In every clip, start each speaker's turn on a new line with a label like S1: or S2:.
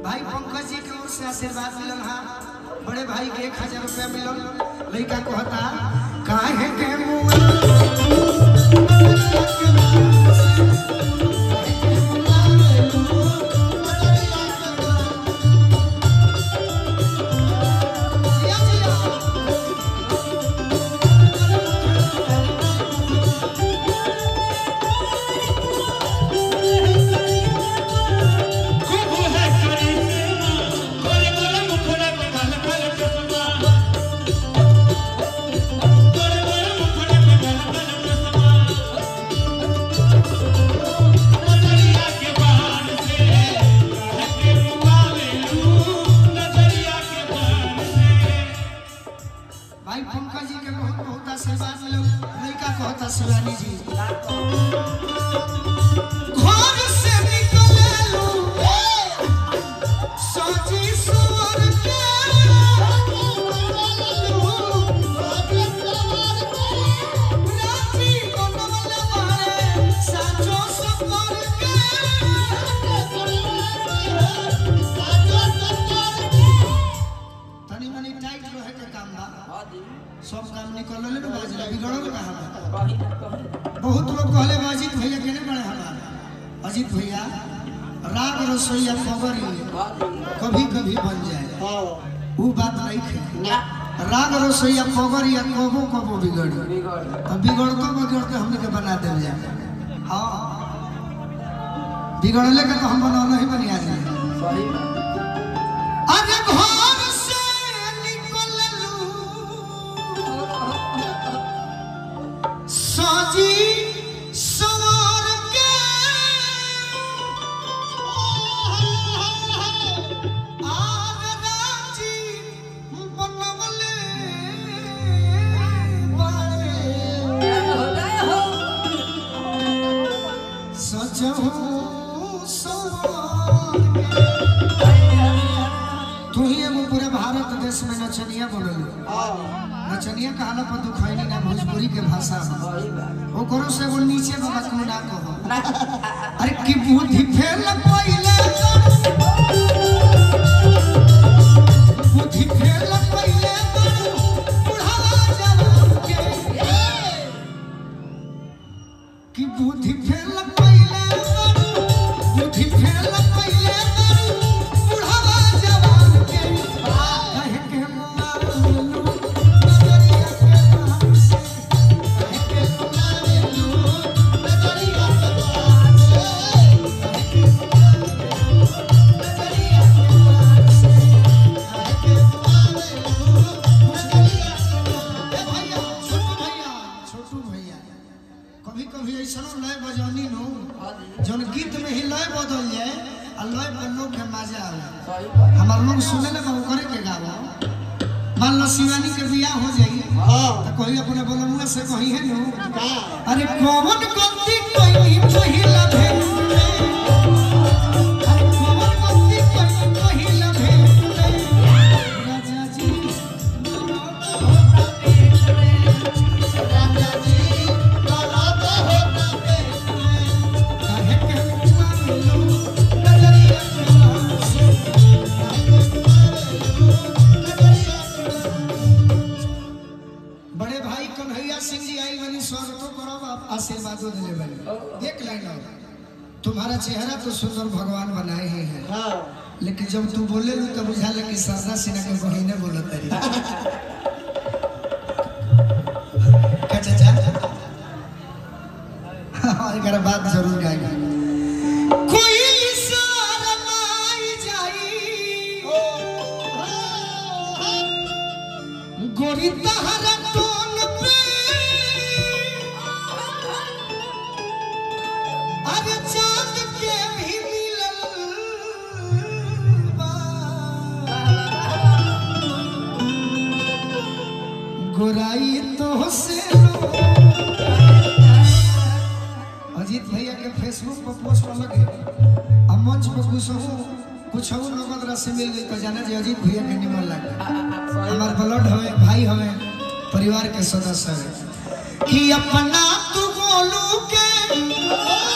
S1: भाई पंकज जी की ओर से आशीर्वाद मिलल हा। बड़े भाई के 1000 रुपया मिलल। लड़का कहता काहे के पंकज जी के बहुत बहुत आशीर्वाद मिलो। लड़का कहता शिवानी जी घर से निकले लो सोची सुवर के राती बनवले बारे साचो सफर के तनी मनी टाइट रहे के काम बा। सब काम निकल ले बाजला बिगड़ल कहां बहुत लोग कहले अजीत भैया केने बड़े हमार अजीत भैया राग रसोईया खबरी कभी कभी बन जाए वो बात नहीं है। राग रसोईया खबरी या कबो कबो बिगड़ तो बिगड़ते हमने के बना दे जाए। हां बिगड़ले का तो हम बना नहीं बनिया जाए। सही बात अरे घर साजी सवार के आगराजी बनवले बारे सजहु सवार के तू ही एगो पूरे भारत देश में नचनिया बनलू। नचनिया कहला पर दुखैनी ना भोजपुरी के भाषा वो करो से वो नीचे बाबा को ना कहो। अरे की बुद्धि फेल पहिले बुद्धि फेल पहिले बुढ़ावा जवान के की बुद्धि फेल पहिले बुद्धि फेल पहिले बुढ़ावा जवान के काहे के कभी ऐसा लय बजानी नो जौन गीत में ही लय बदल जाए और लय पर लोग के मजा आवे। हमार लोग सुने ले बाबू करे के गावो मान लो शिवानी के बियाह हो जाई तो कोई अपने बोलमुआ से कही है नो अरे कौन गलती कोई पहिला भेल आशीर्वादों देने वाले एक लाइन और तुम्हारा चेहरा तो सुंदर भगवान बनाए ही है। लेकिन जब तू बोले लो तो बुझा लगे शारदा सिन्हा के बहिने बोलत है क्या चाचा और एक बात जरूर गाएगा कोई इशारा लाई जाई गोरी तहरा टोन पे अरे चांद के भी मिलल गोराई तो से अजीत भैया के फेसबुक पर पोस्ट लगे अब मंच पर कुछ नगद राशि मिल गई तो जाना जी अजीत भैया के निमन लगे हमार ब्लड हवे भाई हवे परिवार के सदस्य है कि अपना तू गोलू के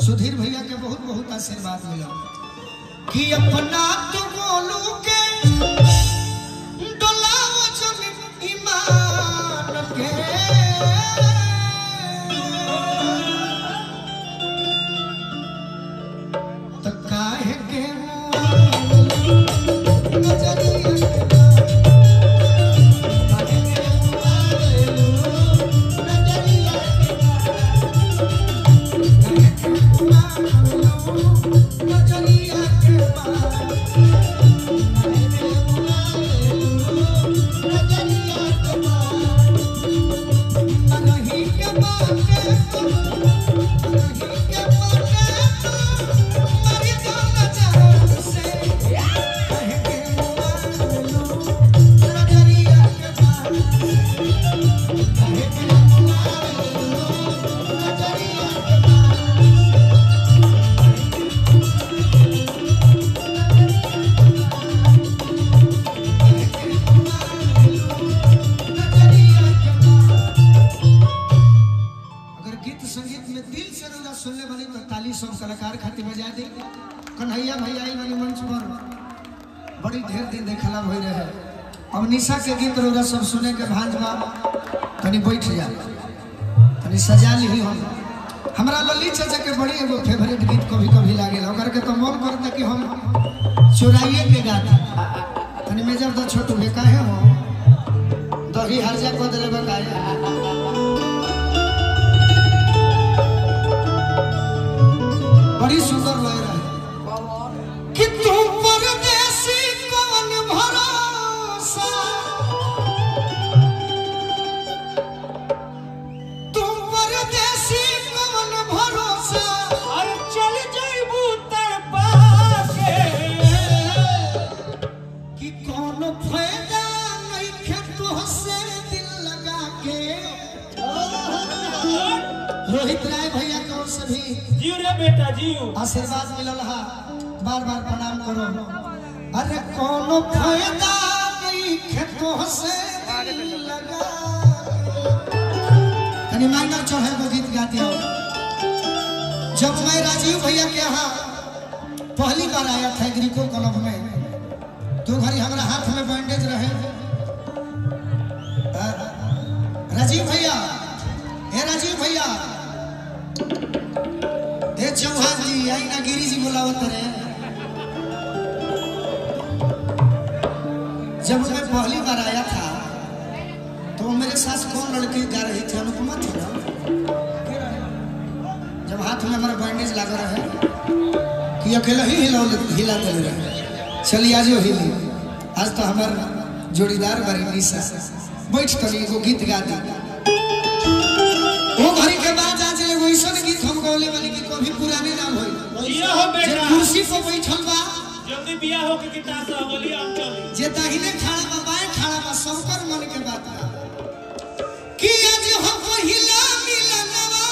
S1: सुधीर भैया के बहुत बहुत आशीर्वाद मिला कि अपना तू गोलू के डोलाओ जन ईमान के तो काहे के कलाकार खातिर बजा दे कन्हैया भैया वाली मंच पर बड़ी ढेर दिन देखला हो रहे। अब निशा के गीत रोगा सब सुने के भांजवा तनी बैठ जा तनी सजा ली हम हमरा ललित चाचा के बड़ी एगो फेवरेट गीत कभी कभी लागेला ओकर के तो मन करता कि हम चुराइए के गाते तनी मेजर तो छोटू बे काहे हो दही हरजा को देले बा काहे बड़ी सुंदर लग रहा है कि तू परदेसी कौन भरोसा तू परदेसी कौन भरोसा और चल जाइबू तरपा के कि कौन फायदा नहीं खेतो से दिल लगा के रोहित राय भैया को सभी जीव रे बेटा जीव आशीर्वाद मिलल हा बार बार प्रणाम करो। अरे कोनो फायदा नहीं खेतों से लगा कनी माइनर चढ़े को गीत गाते हो। जब मैं राजीव भैया के यहाँ पहली बार आया था ग्रीको क्लब में तो घड़ी हमारा हाथ में बैंडेज रहे राजीव भैया चौहान जी आई ना गिरी जी बुलावत रहे। जब मैं पहली बार आया था तो मेरे साथ कौन लड़की गा रही थी अनुपमा थी ना जब हाथ में हमारा बैंडेज लगा रहे कि अकेला ही हिला दे रहे चलिए आज हिली आज तो हमारा जोड़ीदार बड़ी निशा बैठ कर एगो गीत गा दी वो घड़ी के बाद आज एगो ऐसा गीत हम गौले वाली की कभी पुराने ना होई जिया हो बेटा कुर्सी पे बैठल बा जल्दी बियाह हो के गिटार से बोली हम चली जे दाहिने खड़ा बा बाएं खड़ा बा सबकर मन के बात कि आज हो पहिला मिलनवा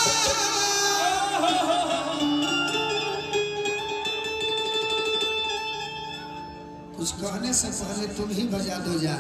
S1: कुछ कहने से पहले तुम ही बजा दो जा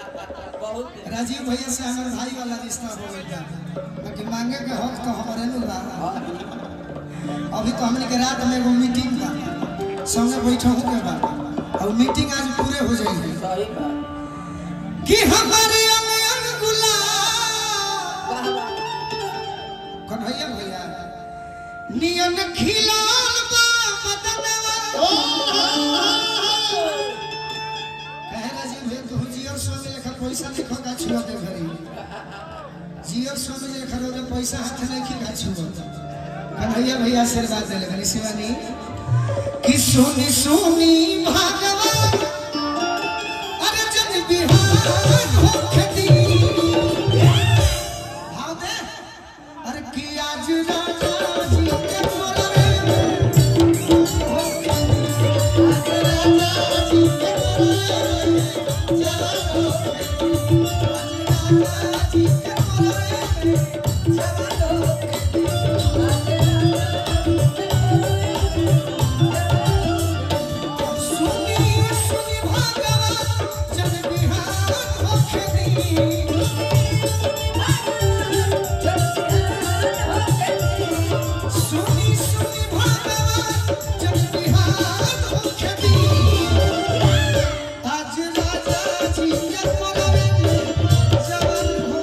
S1: राजीव भैया से हमारे भाई वाला रिश्ता हो गया लेकिन मांगे के हक तो हमारे नहीं बा। अभी तो हमने के रात में वो मीटिंग बा संगे बैठा हो के बा और मीटिंग आज पूरे हो जाएगी कि हमारे अंग गुलाब नियन खिलाल बा मदनवा कहे राजी भे तू जियो स्वामी लेखा पैसा लिखो का छुआ दे घरी जियो स्वामी लेखा रे पैसा हाथ नहीं की का छुआ कन्हैया भैया आशीर्वाद देले घरी शिवानी कि सोनी सोनी भगवान अरे जन बिहार होखती भाव दे अरे कि आज राजा जी के मोरे आज राजा जी के मोरे जवानो आज राजा जी के मोरे जवानो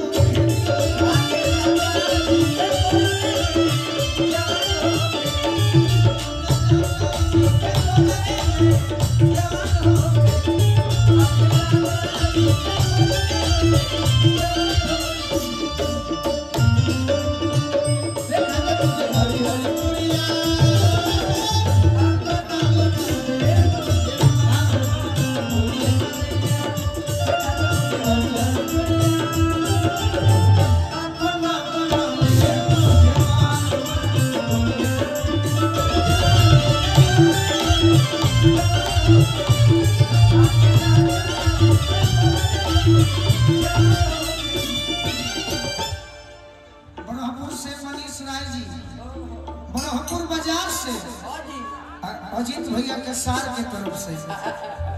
S1: अजीत भैया के सार के तरफ से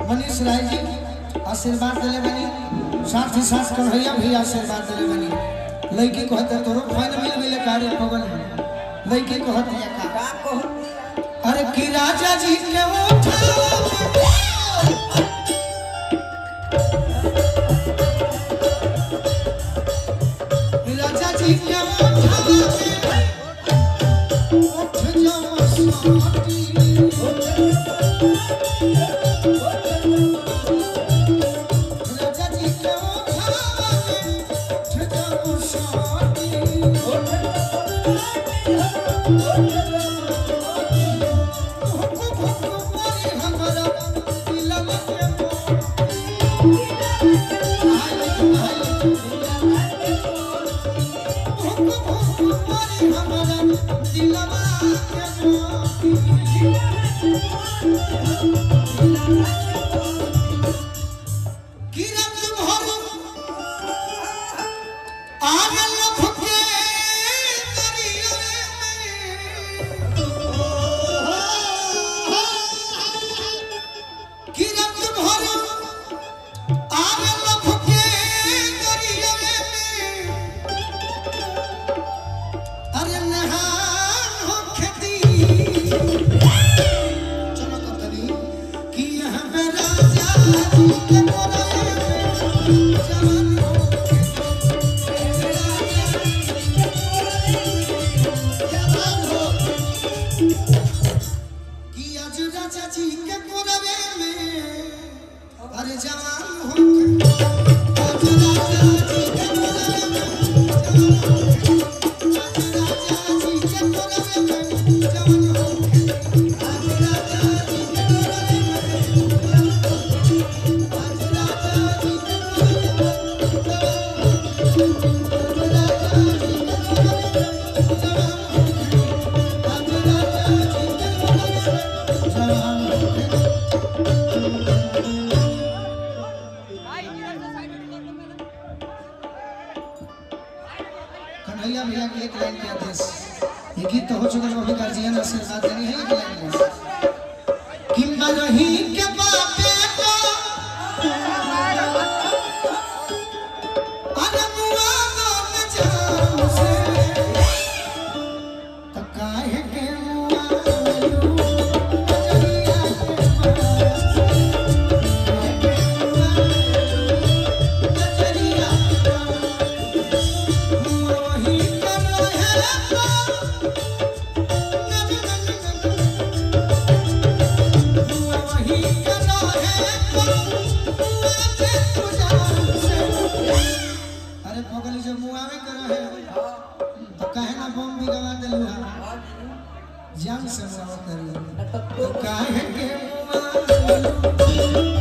S1: मनीष राय जी आशीर्वाद दिले बनी साथ ही साथ कन्हैया भैया आशीर्वाद दिले बनी लड़की कहते तोरो फाइन मिले कार्य पवन लड़की कहती है का अरे कि राजा जी के राजा जी के कन्हैया भैया की एक लाइन के आदेश ये गीत तो हो चुका है अभी गार्जियन आशीर्वाद देनी है एक लाइन बस कि मरही के बाते को अनमुआ गम जान से तो काहे के मुआ मुआवे कर है तो कहे ना बम भी गवा देलू जान से मुआवे कर तो काहे के मुआवे